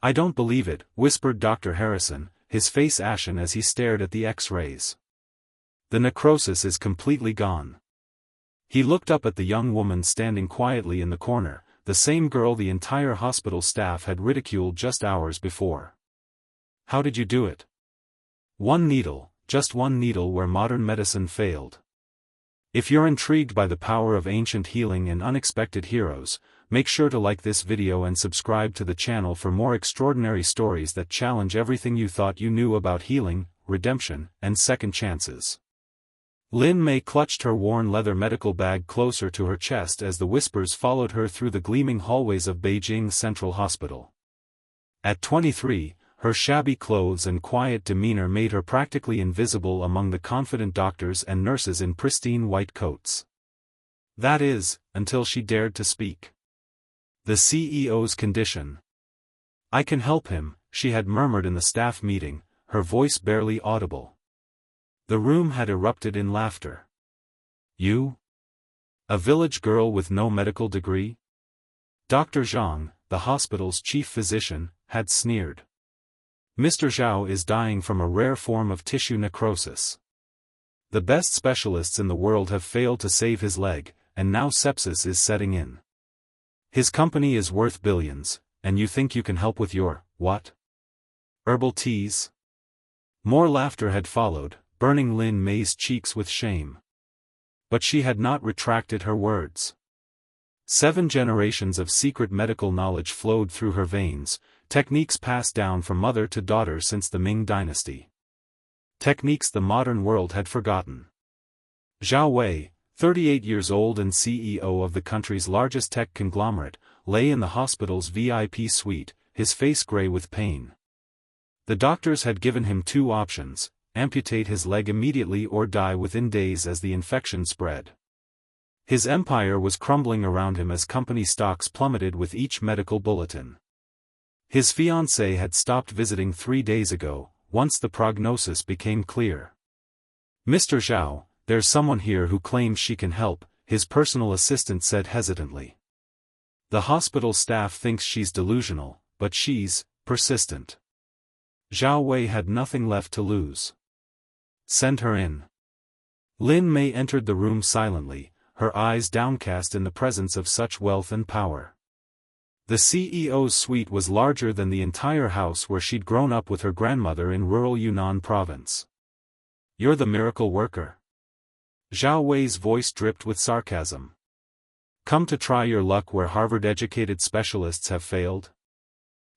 "I don't believe it," whispered Dr. Harrison, his face ashen as he stared at the X-rays. "The necrosis is completely gone." He looked up at the young woman standing quietly in the corner, the same girl the entire hospital staff had ridiculed just hours before. "How did you do it?" "One needle, just one needle where modern medicine failed." If you're intrigued by the power of ancient healing and unexpected heroes, make sure to like this video and subscribe to the channel for more extraordinary stories that challenge everything you thought you knew about healing, redemption, and second chances. Lin Mei clutched her worn leather medical bag closer to her chest as the whispers followed her through the gleaming hallways of Beijing's Central Hospital. At 23, her shabby clothes and quiet demeanor made her practically invisible among the confident doctors and nurses in pristine white coats. That is, until she dared to speak. The CEO's condition. "I can help him," she had murmured in the staff meeting, her voice barely audible. The room had erupted in laughter. "You? A village girl with no medical degree?" Dr. Zhang, the hospital's chief physician, had sneered. "Mr. Zhao is dying from a rare form of tissue necrosis. The best specialists in the world have failed to save his leg, and now sepsis is setting in. His company is worth billions, and you think you can help with your, what? Herbal teas?" More laughter had followed, burning Lin Mei's cheeks with shame. But she had not retracted her words. 7 generations of secret medical knowledge flowed through her veins, techniques passed down from mother to daughter since the Ming dynasty. Techniques the modern world had forgotten. Zhao Wei, 38 years old and CEO of the country's largest tech conglomerate, lay in the hospital's VIP suite, his face gray with pain. The doctors had given him 2 options: amputate his leg immediately or die within days as the infection spread. His empire was crumbling around him as company stocks plummeted with each medical bulletin. His fiancée had stopped visiting 3 days ago, once the prognosis became clear. "Mr. Zhao, there's someone here who claims she can help," his personal assistant said hesitantly. "The hospital staff thinks she's delusional, but she's persistent." Zhao Wei had nothing left to lose. "Send her in." Lin Mei entered the room silently, her eyes downcast in the presence of such wealth and power. The CEO's suite was larger than the entire house where she'd grown up with her grandmother in rural Yunnan province. "You're the miracle worker?" Zhao Wei's voice dripped with sarcasm. "Come to try your luck where Harvard-educated specialists have failed?"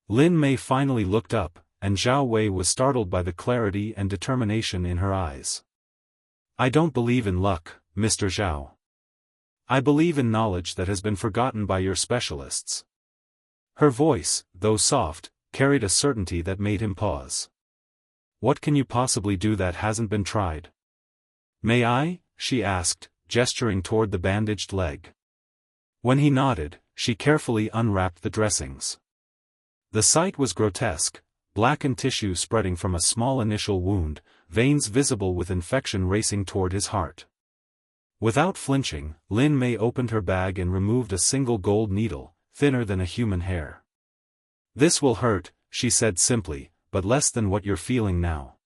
Lin Mei finally looked up, and Zhao Wei was startled by the clarity and determination in her eyes. "I don't believe in luck, Mr. Zhao. I believe in knowledge that has been forgotten by your specialists." Her voice, though soft, carried a certainty that made him pause. "What can you possibly do that hasn't been tried?" "May I?" she asked, gesturing toward the bandaged leg. When he nodded, she carefully unwrapped the dressings. The sight was grotesque: blackened tissue spreading from a small initial wound, veins visible with infection racing toward his heart. Without flinching, Lin Mei opened her bag and removed a single gold needle, thinner than a human hair. "This will hurt," she said simply, "but less than what you're feeling now."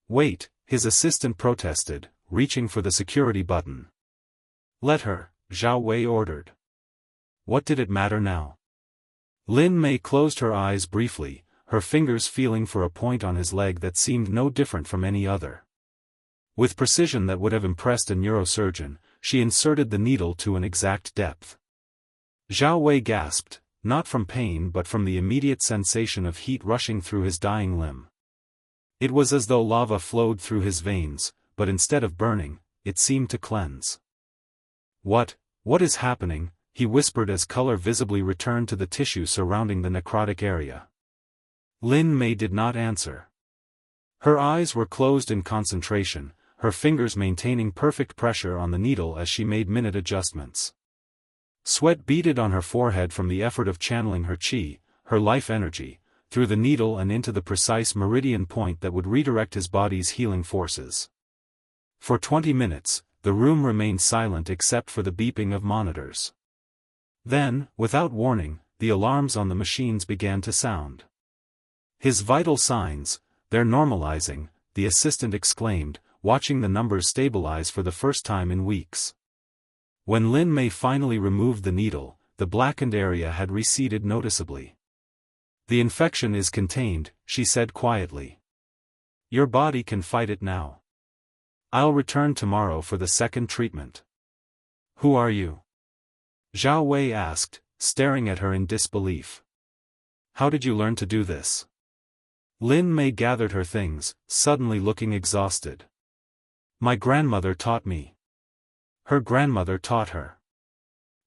"Wait," his assistant protested, reaching for the security button. "Let her," Zhao Wei ordered. What did it matter now? Lin Mei closed her eyes briefly, her fingers feeling for a point on his leg that seemed no different from any other. With precision that would have impressed a neurosurgeon, she inserted the needle to an exact depth. Zhao Wei gasped, not from pain but from the immediate sensation of heat rushing through his dying limb. It was as though lava flowed through his veins, but instead of burning, it seemed to cleanse. What is happening?" he whispered as color visibly returned to the tissue surrounding the necrotic area. Lin Mei did not answer. Her eyes were closed in concentration, her fingers maintaining perfect pressure on the needle as she made minute adjustments. Sweat beaded on her forehead from the effort of channeling her qi, her life energy, through the needle and into the precise meridian point that would redirect his body's healing forces. For 20 minutes, the room remained silent except for the beeping of monitors. Then, without warning, the alarms on the machines began to sound. His vital signs, they're normalizing, the assistant exclaimed, watching the numbers stabilize for the first time in weeks. When Lin Mei finally removed the needle, the blackened area had receded noticeably. The infection is contained, she said quietly. Your body can fight it now. I'll return tomorrow for the second treatment. Who are you? Zhao Wei asked, staring at her in disbelief. How did you learn to do this? Lin Mei gathered her things, suddenly looking exhausted. My grandmother taught me. Her grandmother taught her.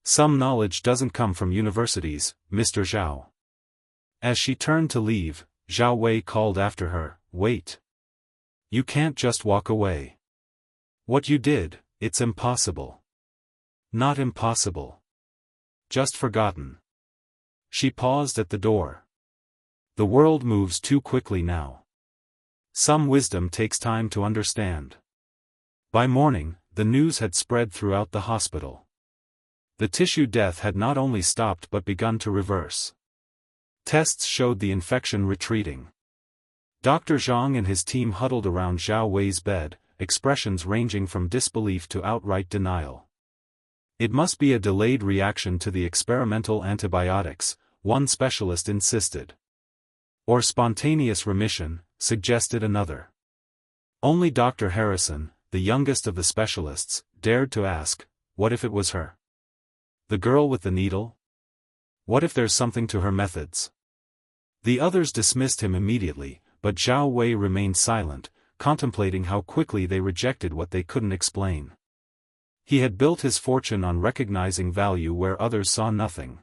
Some knowledge doesn't come from universities, Mr. Zhao. As she turned to leave, Zhao Wei called after her, wait. You can't just walk away. What you did, it's impossible. Not impossible. Just forgotten. She paused at the door. The world moves too quickly now. Some wisdom takes time to understand. By morning, the news had spread throughout the hospital. The tissue death had not only stopped but begun to reverse. Tests showed the infection retreating. Dr. Zhang and his team huddled around Zhao Wei's bed, expressions ranging from disbelief to outright denial. It must be a delayed reaction to the experimental antibiotics, one specialist insisted. Or spontaneous remission, suggested another. Only Dr. Harrison, the youngest of the specialists, dared to ask, what if it was her? The girl with the needle? What if there's something to her methods? The others dismissed him immediately, but Zhao Wei remained silent, contemplating how quickly they rejected what they couldn't explain. He had built his fortune on recognizing value where others saw nothing.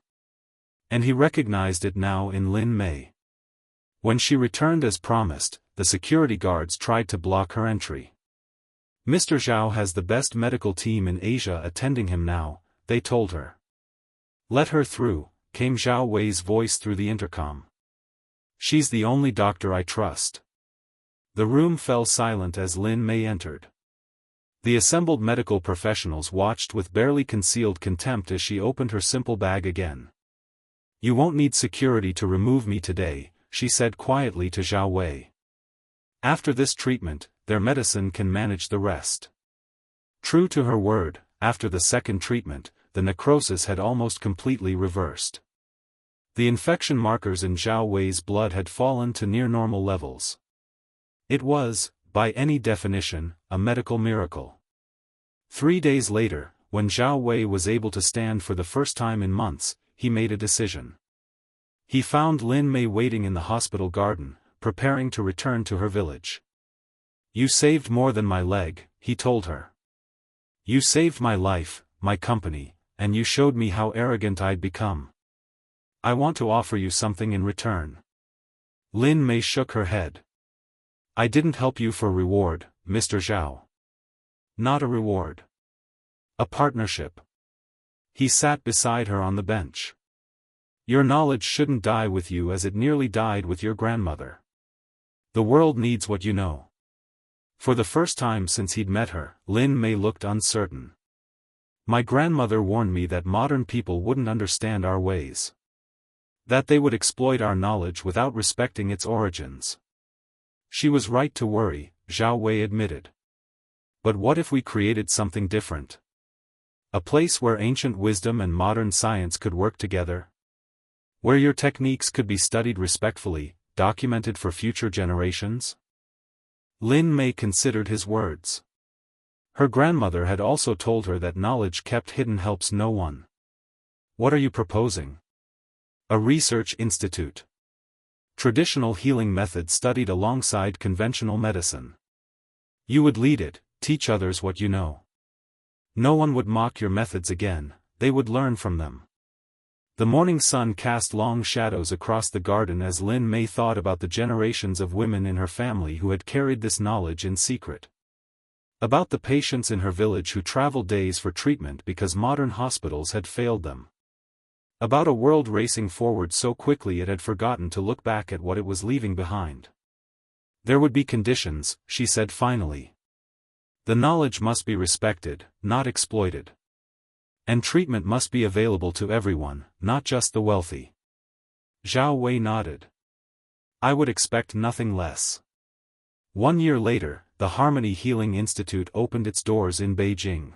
And he recognized it now in Lin Mei. When she returned as promised, the security guards tried to block her entry. Mr. Zhao has the best medical team in Asia attending him now, they told her. Let her through, came Zhao Wei's voice through the intercom. She's the only doctor I trust. The room fell silent as Lin Mei entered. The assembled medical professionals watched with barely concealed contempt as she opened her simple bag again. You won't need security to remove me today, she said quietly to Zhao Wei. After this treatment, their medicine can manage the rest. True to her word, after the second treatment, the necrosis had almost completely reversed. The infection markers in Zhao Wei's blood had fallen to near normal levels. It was, by any definition, a medical miracle. 3 days later, when Zhao Wei was able to stand for the first time in months, he made a decision. He found Lin Mei waiting in the hospital garden, preparing to return to her village. You saved more than my leg, he told her. You saved my life, my company, and you showed me how arrogant I'd become. I want to offer you something in return. Lin Mei shook her head. I didn't help you for reward, Mr. Zhao. Not a reward. A partnership. He sat beside her on the bench. Your knowledge shouldn't die with you as it nearly died with your grandmother. The world needs what you know. For the first time since he'd met her, Lin Mei looked uncertain. My grandmother warned me that modern people wouldn't understand our ways. That they would exploit our knowledge without respecting its origins. She was right to worry, Zhao Wei admitted. But what if we created something different? A place where ancient wisdom and modern science could work together? Where your techniques could be studied respectfully, documented for future generations? Lin Mei considered his words. Her grandmother had also told her that knowledge kept hidden helps no one. What are you proposing? A research institute. Traditional healing methods studied alongside conventional medicine. You would lead it, teach others what you know. No one would mock your methods again, they would learn from them. The morning sun cast long shadows across the garden as Lin Mei thought about the generations of women in her family who had carried this knowledge in secret. About the patients in her village who traveled days for treatment because modern hospitals had failed them. About a world racing forward so quickly it had forgotten to look back at what it was leaving behind. There would be conditions, she said finally. The knowledge must be respected, not exploited. And treatment must be available to everyone, not just the wealthy. Zhao Wei nodded. I would expect nothing less. 1 year later, the Harmony Healing Institute opened its doors in Beijing.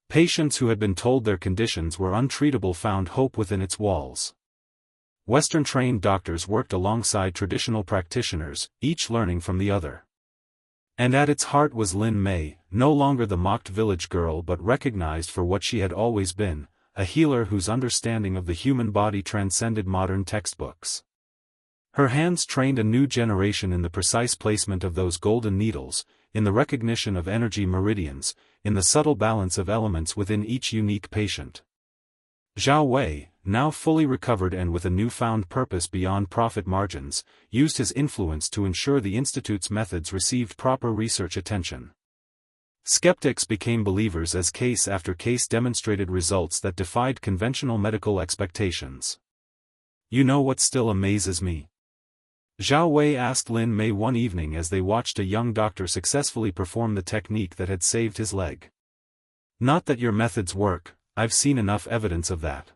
Patients who had been told their conditions were untreatable found hope within its walls. Western-trained doctors worked alongside traditional practitioners, each learning from the other. And at its heart was Lin Mei, no longer the mocked village girl but recognized for what she had always been, a healer whose understanding of the human body transcended modern textbooks. Her hands trained a new generation in the precise placement of those golden needles, in the recognition of energy meridians, in the subtle balance of elements within each unique patient. Zhao Wei, now fully recovered and with a newfound purpose beyond profit margins, used his influence to ensure the Institute's methods received proper research attention. Skeptics became believers as case after case demonstrated results that defied conventional medical expectations. You know what still amazes me? Zhao Wei asked Lin Mei one evening as they watched a young doctor successfully perform the technique that had saved his leg. Not that your methods work, I've seen enough evidence of that.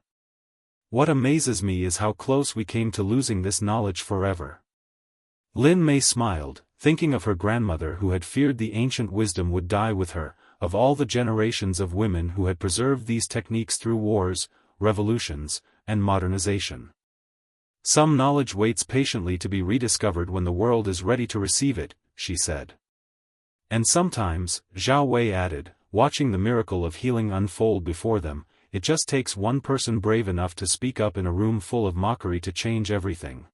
What amazes me is how close we came to losing this knowledge forever. Lin Mei smiled, thinking of her grandmother who had feared the ancient wisdom would die with her, of all the generations of women who had preserved these techniques through wars, revolutions, and modernization. Some knowledge waits patiently to be rediscovered when the world is ready to receive it, she said. And sometimes, Zhao Wei added, watching the miracle of healing unfold before them, it just takes one person brave enough to speak up in a room full of mockery to change everything.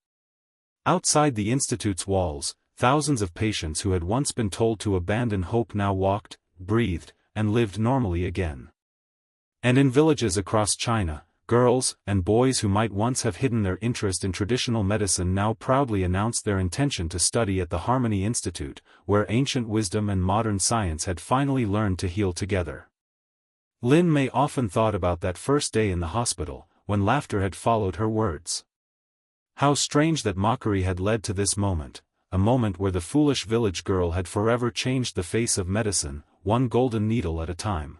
Outside the Institute's walls, thousands of patients who had once been told to abandon hope now walked, breathed, and lived normally again. And in villages across China, girls and boys who might once have hidden their interest in traditional medicine now proudly announced their intention to study at the Harmony Institute, where ancient wisdom and modern science had finally learned to heal together. Lin Mei often thought about that first day in the hospital, when laughter had followed her words. How strange that mockery had led to this moment, a moment where the foolish village girl had forever changed the face of medicine, one golden needle at a time.